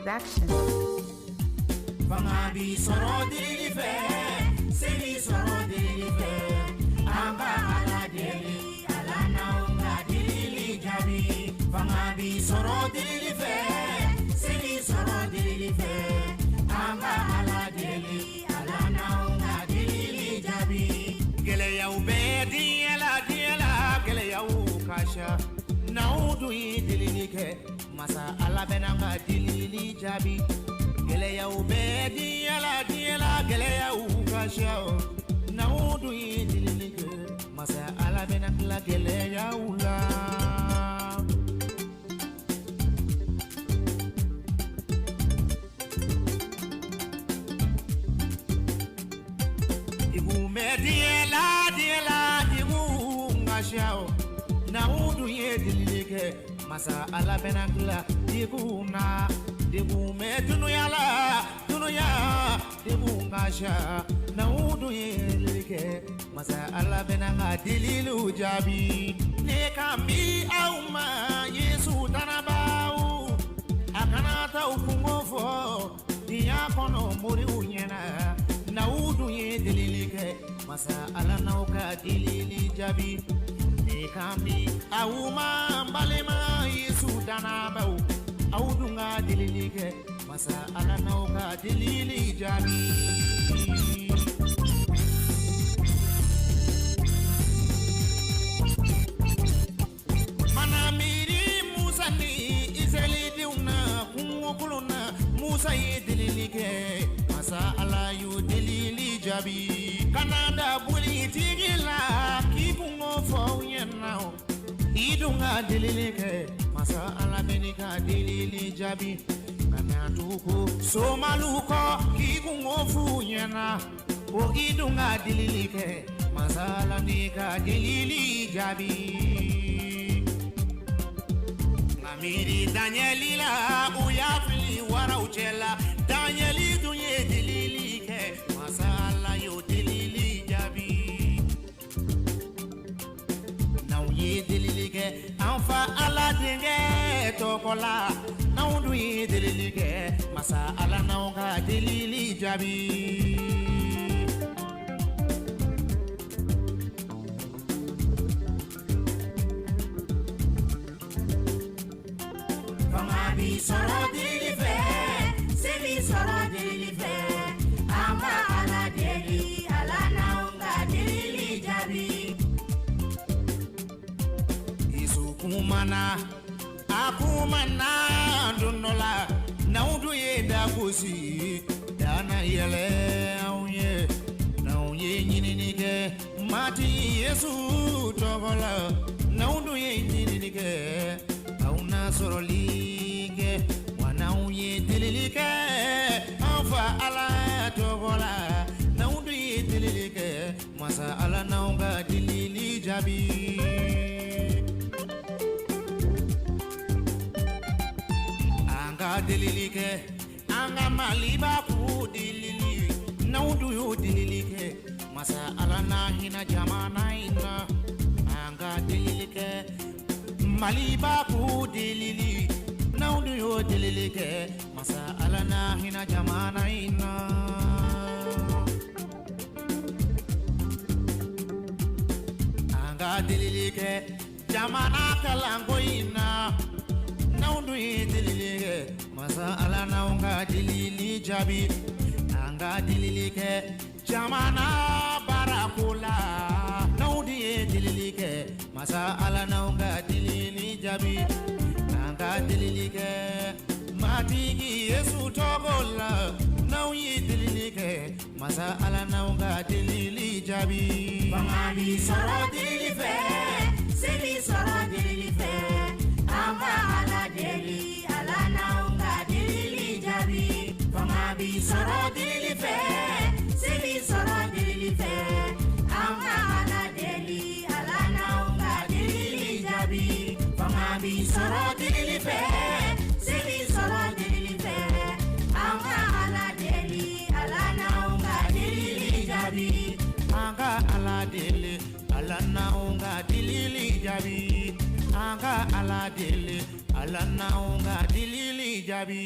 Production. Fangabi soro dilife, seli soro dilife, amba ala deli, ala naunga dilili jabi. Fangabi soro dilife, seli soro dilife, amba ala deli, ala naunga dilili jabi. Gele ya ubedi ala gele ya ukasha, naudu dililike, masa ala benanga dilili jabi. Gele ya ubedi ala gele ya ukasha, naudu dililike, masa ala benanga gele ya ula. Digu ngashao naudu dililike, masa ala benanga digu na. Digu me dunuya digu ngasha naudu dililike, masa ala benanga dililu jabi. Ne kambi auma Yesu tanabau akanata ukungofo diya kono muri unyena. Naudu dililike, masa ala nauka dilili jabi. Ne kambi auma mbalema Yesu tanabau audunga dililike, masa ala nauka dilili jabi. Manamiri Musa ni Israeli diuna kungokuluna Musa dililike, masa ala yu dilili jabi. Kanada buli tigila kipungo fo yenao idunga dililike, masa ala benika dilili jabi. Kanatuko somaluko kipungo fu yena o idunga dililike, masa ala nika dilili jabi. Ngamiri Danielila uyafili wara uchela, Danieli dunye dililike, masa ala yo dilili jabi. Nauye dililike, anfa ala denge tokola. Naudu dililike, masa ala nauga dilili jabi. Fangabi soro dilife, seli soro dilife, amba ala deli, ala naunga dilili jabi. Isu kumana, akumana dunola, naudu dakusi, dana yele aunye, nauye nyininike, mati Yesu tokola, naudu nyininike. Auna sorolike, wanauye dililike, anfa ala tokola, naudu dililike, masa ala naunga dilili jabi. Anga dililike, anga maliba ku dilili, naudu dililike, masa ala na hina jamana ina. Anga dililike, maliba ku dilili, naudu yo dililike, masa ala na hina jamana ina. Anga dililike, jamana kalango ina. Naudu dililike, masa ala naunga dilili jabi. Anga dililike, jamana barakula. Naudu dililike, masa ala naunga dilili jabi. Anga dililike, matigi Yesu togola. Nauyi dililike, masa ala naunga dilili jabi. Fangabi soro dilife, seli soro dilife, amba ala deli, ala naunga dilili jabi. Fangabi soro dilife, seli soro dilife, amba ala deli, ala naunga dilili jabi. Fangabi soro dilife, seli soro dilife, amba ala deli, ala naunga dilili jabi. Anga ala deli, ala naunga dilili jabi. Anga ala deli, ala naunga dilili jabi.